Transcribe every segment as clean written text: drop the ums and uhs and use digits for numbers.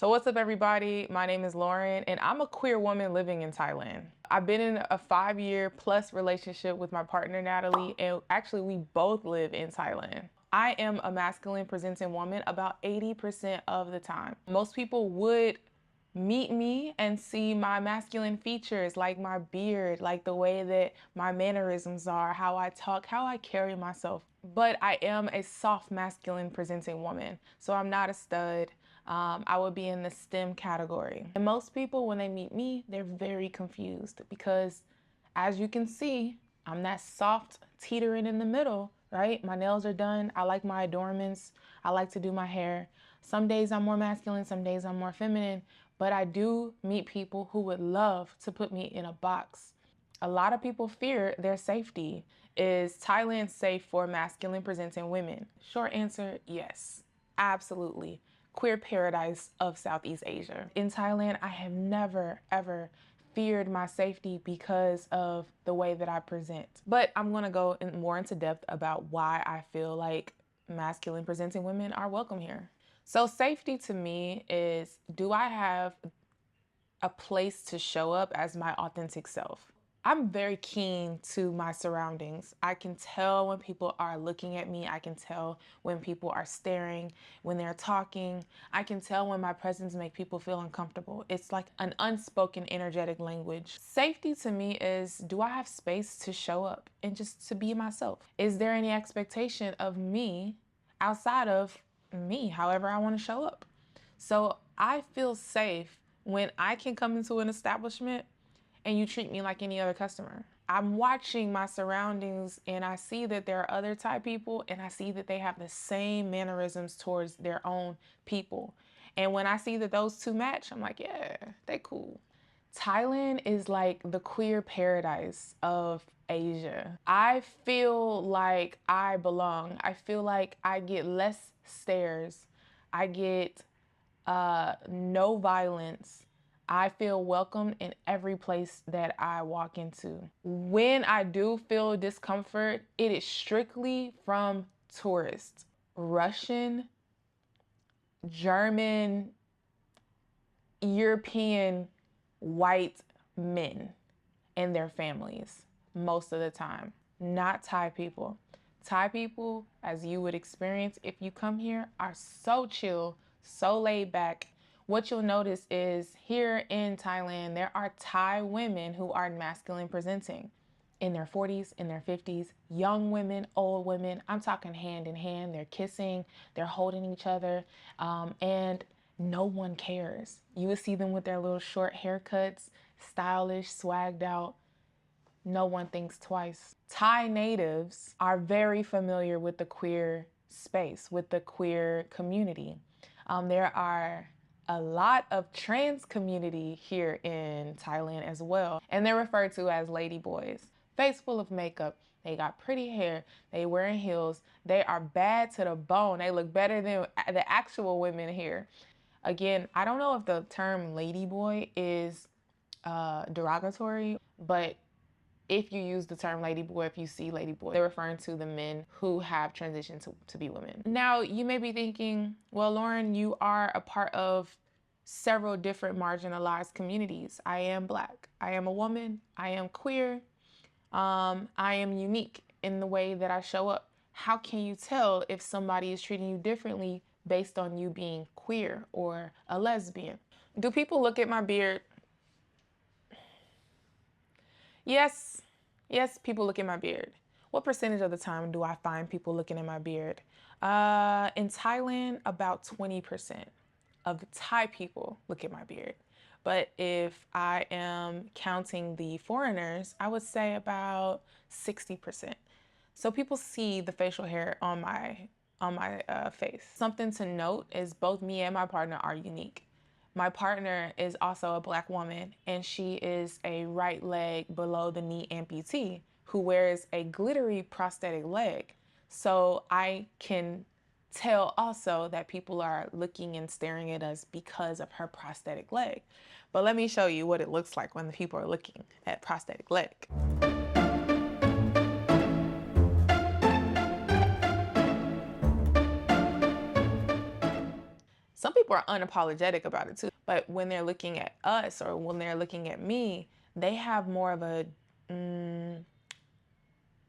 So what's up, everybody? My name is Lauren and I'm a queer woman living in Thailand. I've been in a 5-year plus relationship with my partner, Natalie, and actually we both live in Thailand. I am a masculine presenting woman about 80% of the time. Most people would meet me and see my masculine features, like my beard, like the way that my mannerisms are, how I talk, how I carry myself. But I am a soft masculine presenting woman, so I'm not a stud. I would be in the STEM category. And most people, when they meet me, they're very confused because, as you can see, I'm that soft teetering in the middle, right? My nails are done. I like my adornments. I like to do my hair. Some days I'm more masculine, some days I'm more feminine, but I do meet people who would love to put me in a box. A lot of people fear their safety. Is Thailand safe for masculine presenting women? Short answer, yes, absolutely. Queer paradise of Southeast Asia. In Thailand, I have never, ever feared my safety because of the way that I present. But I'm gonna go more into depth about why I feel like masculine presenting women are welcome here. So safety to me is, do I have a place to show up as my authentic self? I'm very keen to my surroundings. I can tell when people are looking at me. I can tell when people are staring, when they're talking. I can tell when my presence makes people feel uncomfortable. It's like an unspoken energetic language. Safety to me is, do I have space to show up and just to be myself? Is there any expectation of me outside of me, however I want to show up? So I feel safe when I can come into an establishment and you treat me like any other customer. I'm watching my surroundings and I see that there are other Thai people and I see that they have the same mannerisms towards their own people. And when I see that those two match, I'm like, yeah, they cool. Thailand is like the queer paradise of Asia. I feel like I belong. I feel like I get less stares. I get no violence. I feel welcome in every place that I walk into. When I do feel discomfort, it is strictly from tourists. Russian, German, European, white men and their families most of the time. Not Thai people. Thai people, as you would experience if you come here, are so chill, so laid back. What you'll notice is here in Thailand, there are Thai women who are masculine presenting in their 40s, in their 50s, young women, old women. I'm talking hand in hand. They're kissing, they're holding each other, and no one cares. You will see them with their little short haircuts, stylish, swagged out. No one thinks twice. Thai natives are very familiar with the queer space, with the queer community. There are a lot of trans community here in Thailand as well, and they're referred to as lady boys. Face full of makeup, they got pretty hair, they wearing heels, they are bad to the bone. They look better than the actual women here. Again, I don't know if the term lady boy is derogatory, but if you use the term ladyboy, if you see ladyboy, they're referring to the men who have transitioned to be women. Now, you may be thinking, well, Lauren, you are a part of several different marginalized communities. I am Black, I am a woman, I am queer, I am unique in the way that I show up. How can you tell if somebody is treating you differently based on you being queer or a lesbian? Do people look at my beard? Yes, people look at my beard. What percentage of the time do I find people looking at my beard? In Thailand, about 20% of the Thai people look at my beard. But if I am counting the foreigners, I would say about 60%. So people see the facial hair on my face. Something to note is both me and my partner are unique. My partner is also a Black woman, and she is a right leg below the knee amputee who wears a glittery prosthetic leg. So I can tell also that people are looking and staring at us because of her prosthetic leg. But let me show you what it looks like when the people are looking at prosthetic leg. Some people people are unapologetic about it too. But when they're looking at us or when they're looking at me, they have more of a,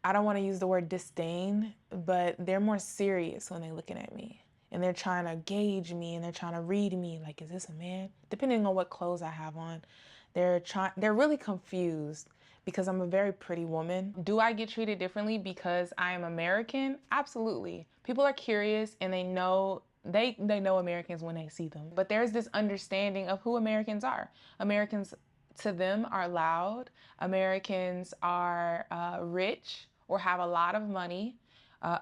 I don't want to use the word disdain, but they're more serious when they're looking at me. And they're trying to gauge me and they're trying to read me. Like, is this a man? Depending on what clothes I have on, they're really confused because I'm a very pretty woman. Do I get treated differently because I am American? Absolutely. People are curious and they know Americans when they see them. But there's this understanding of who Americans are. Americans to them are loud. Americans are rich or have a lot of money.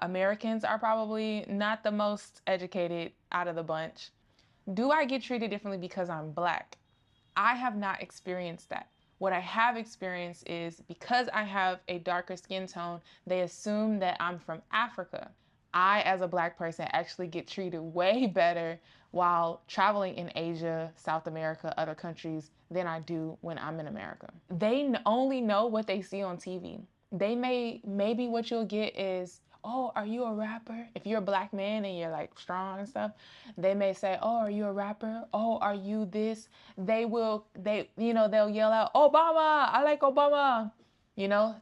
Americans are probably not the most educated out of the bunch. Do I get treated differently because I'm Black? I have not experienced that. What I have experienced is because I have a darker skin tone, they assume that I'm from Africa. I, as a Black person, actually get treated way better while traveling in Asia, South America, other countries than I do when I'm in America. They only know what they see on TV. Maybe what you'll get is, oh, are you a rapper? If you're a Black man and you're like strong and stuff, they may say, oh, are you a rapper? Oh, are you this? They'll yell out, Obama, I like Obama,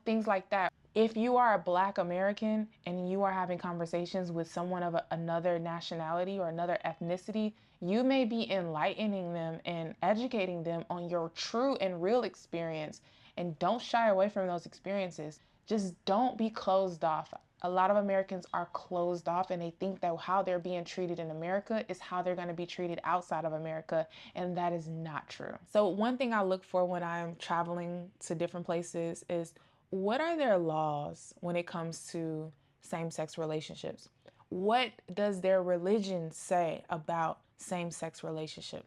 things like that. If you are a Black American and you are having conversations with someone of another nationality or another ethnicity, you may be enlightening them and educating them on your true and real experience. And don't shy away from those experiences. Just don't be closed off. A lot of Americans are closed off and they think that how they're being treated in America is how they're going to be treated outside of America, and that is not true. So one thing I look for when I'm traveling to different places is, what are their laws when it comes to same-sex relationships? What does their religion say about same-sex relationship?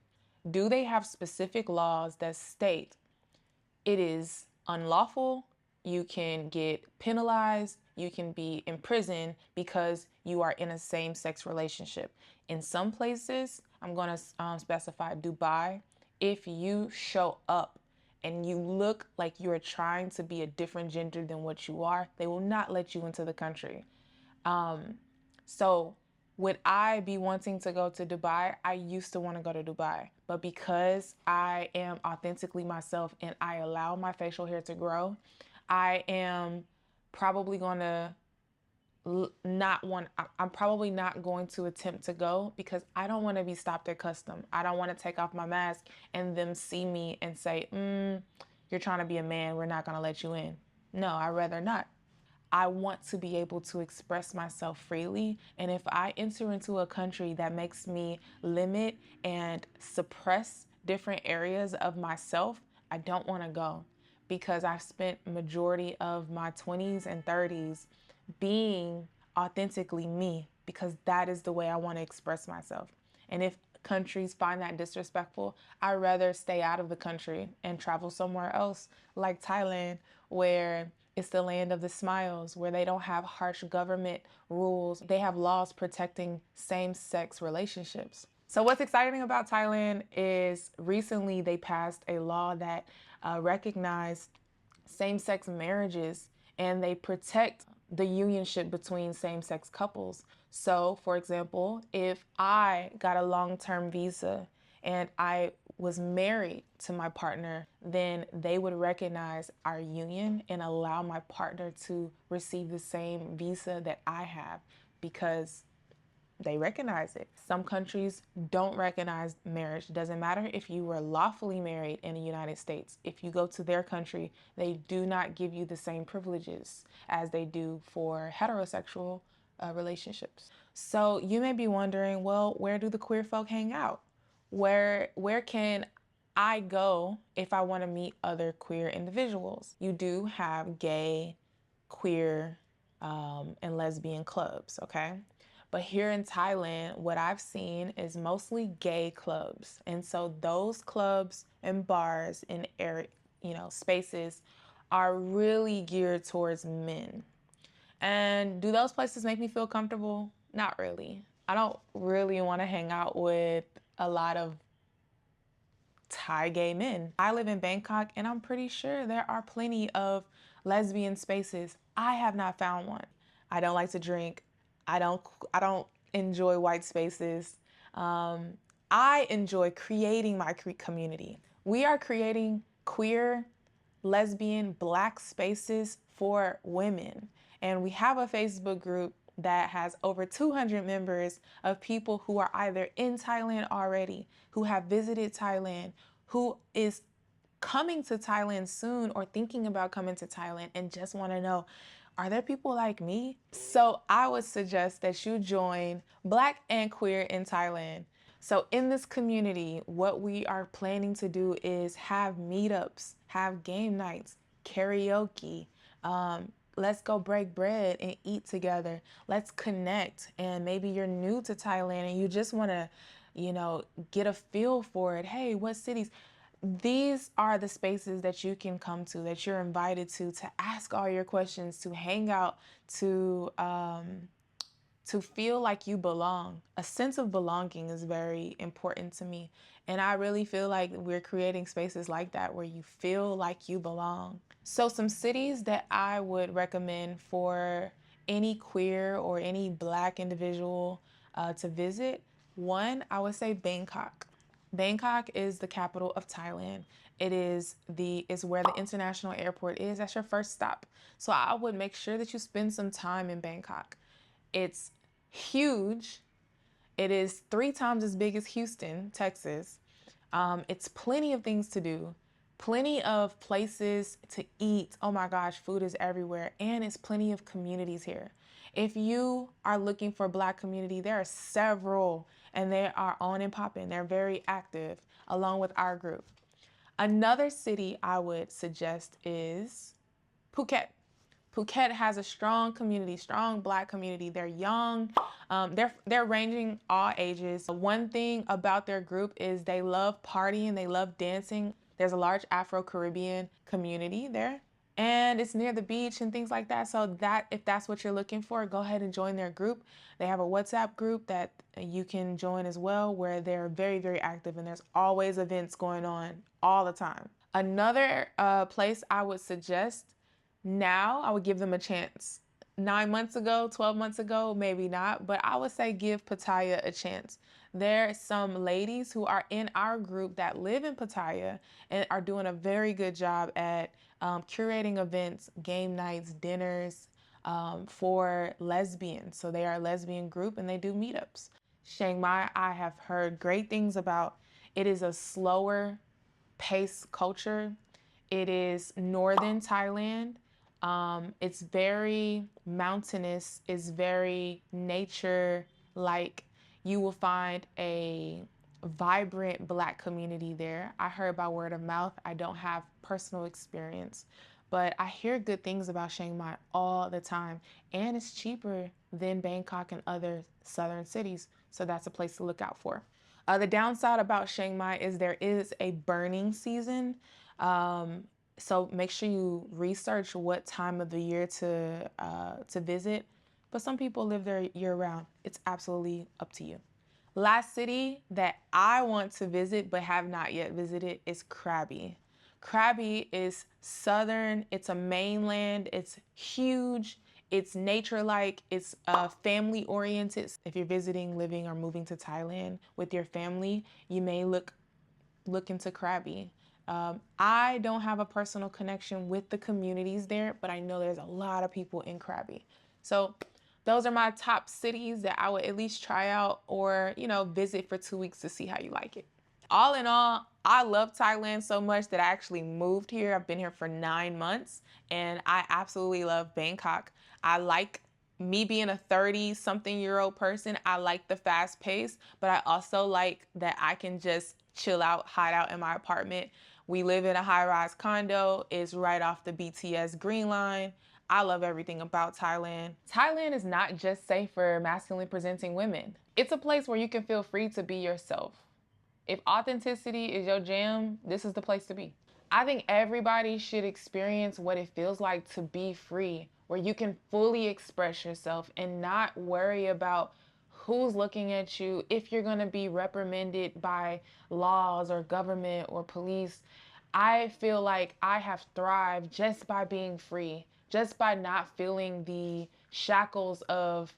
Do they have specific laws that state it is unlawful, you can get penalized, you can be imprisoned because you are in a same-sex relationship? In some places, I'm going to specify Dubai, if you show up and you look like you're trying to be a different gender than what you are, they will not let you into the country. So would I be wanting to go to Dubai? I used to want to go to Dubai, but because I am authentically myself and I allow my facial hair to grow, I am probably going to I'm probably not going to attempt to go because I don't want to be stopped at custom. I don't want to take off my mask and them see me and say, you're trying to be a man, we're not going to let you in. No, I'd rather not. I want to be able to express myself freely. And if I enter into a country that makes me limit and suppress different areas of myself, I don't want to go, because I've spent majority of my 20s and 30s being authentically me, because that is the way I want to express myself. And if countries find that disrespectful, I'd rather stay out of the country and travel somewhere else, like Thailand, where it's the land of the smiles, where they don't have harsh government rules. They have laws protecting same-sex relationships. So what's exciting about Thailand is recently they passed a law that recognized same-sex marriages, and they protect the unionship between same-sex couples. So, for example, if I got a long-term visa and I was married to my partner, then they would recognize our union and allow my partner to receive the same visa that I have, because they recognize it. Some countries don't recognize marriage. It doesn't matter if you were lawfully married in the United States. If you go to their country, they do not give you the same privileges as they do for heterosexual relationships. So you may be wondering, well, where do the queer folk hang out? Where can I go if I want to meet other queer individuals? You do have gay, queer, and lesbian clubs, okay? But here in Thailand, what I've seen is mostly gay clubs. And so those clubs and bars and spaces are really geared towards men. And do those places make me feel comfortable? Not really. I don't really want to hang out with a lot of Thai gay men. I live in Bangkok and I'm pretty sure there are plenty of lesbian spaces. I have not found one. I don't like to drink. I don't enjoy white spaces. I enjoy creating my community. We are creating queer, lesbian, Black spaces for women. And we have a Facebook group that has over 200 members of people who are either in Thailand already, who have visited Thailand, who is coming to Thailand soon or thinking about coming to Thailand and just want to know, are there people like me? So I would suggest that you join Black and Queer in Thailand. So in this community, what we are planning to do is have meetups, have game nights, karaoke, let's go break bread and eat together. Let's connect. And maybe you're new to Thailand and you just want to, get a feel for it. Hey, what cities? These are the spaces that you can come to, that you're invited to ask all your questions, to hang out, to feel like you belong. A sense of belonging is very important to me. And I really feel like we're creating spaces like that where you feel like you belong. So some cities that I would recommend for any queer or any Black individual to visit. One, I would say Bangkok. Bangkok is the capital of Thailand. Is where the international airport is. That's your first stop. So I would make sure that you spend some time in Bangkok. It's huge. It is 3 times as big as Houston, Texas. It's plenty of things to do, plenty of places to eat. Oh my gosh, food is everywhere. And it's plenty of communities here. If you are looking for Black community, there are several, and they are on and popping. They're very active along with our group. Another city I would suggest is Phuket. Phuket has a strong community, strong Black community. They're young. They're ranging all ages. One thing about their group is they love partying. They love dancing. There's a large Afro-Caribbean community there. And it's near the beach and things like that. So if that's what you're looking for, go ahead and join their group. They have a WhatsApp group that you can join as well, where they're very, very active, and there's always events going on all the time. Another place I would suggest, now I would give them a chance. 9 months ago, 12 months ago, maybe not, but I would say give Pattaya a chance. There are some ladies who are in our group that live in Pattaya and are doing a very good job at curating events, game nights, dinners for lesbians. So they are a lesbian group and they do meetups. Chiang Mai, I have heard great things about. It is a slower pace culture. It is northern Thailand. It's very mountainous. It's very nature-like. You will find a vibrant Black community there. I heard by word of mouth. I don't have personal experience, but I hear good things about Chiang Mai all the time, and it's cheaper than Bangkok and other southern cities, so that's a place to look out for. The downside about Chiang Mai is there is a burning season. So make sure you research what time of the year to visit. But some people live there year-round. It's absolutely up to you. Last city that I want to visit but have not yet visited is Krabi. Krabi is southern. It's a mainland. It's huge. It's nature-like. It's family-oriented. If you're visiting, living, or moving to Thailand with your family, you may look into Krabi. I don't have a personal connection with the communities there, but I know there's a lot of people in Krabi. So those are my top cities that I would at least try out or, visit for 2 weeks to see how you like it. All in all, I love Thailand so much that I actually moved here. I've been here for 9 months and I absolutely love Bangkok. I like me being a 30-something-year-old person. I like the fast pace, but I also like that I can just chill out, hide out in my apartment. We live in a high-rise condo. It's right off the BTS Green Line. I love everything about Thailand. Thailand is not just safe for masculinely presenting women. It's a place where you can feel free to be yourself. If authenticity is your jam, this is the place to be. I think everybody should experience what it feels like to be free, where you can fully express yourself and not worry about who's looking at you, if you're going to be reprimanded by laws or government or police. I feel like I have thrived just by being free, just by not feeling the shackles of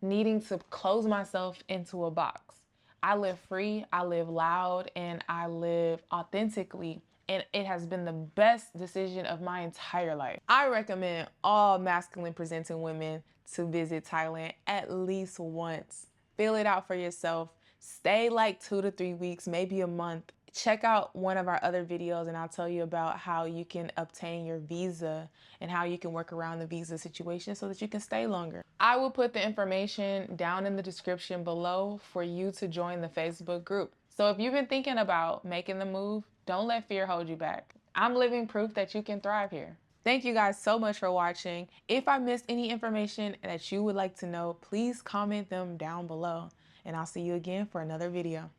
needing to close myself into a box. I live free, I live loud, and I live authentically. And it has been the best decision of my entire life. I recommend all masculine presenting women to visit Thailand at least once. Feel it out for yourself. Stay like 2 to 3 weeks, maybe a month. Check out one of our other videos and I'll tell you about how you can obtain your visa and how you can work around the visa situation so that you can stay longer. I will put the information down in the description below for you to join the Facebook group. So if you've been thinking about making the move, don't let fear hold you back. I'm living proof that you can thrive here. Thank you guys so much for watching. If I missed any information that you would like to know, please comment them down below. And I'll see you again for another video.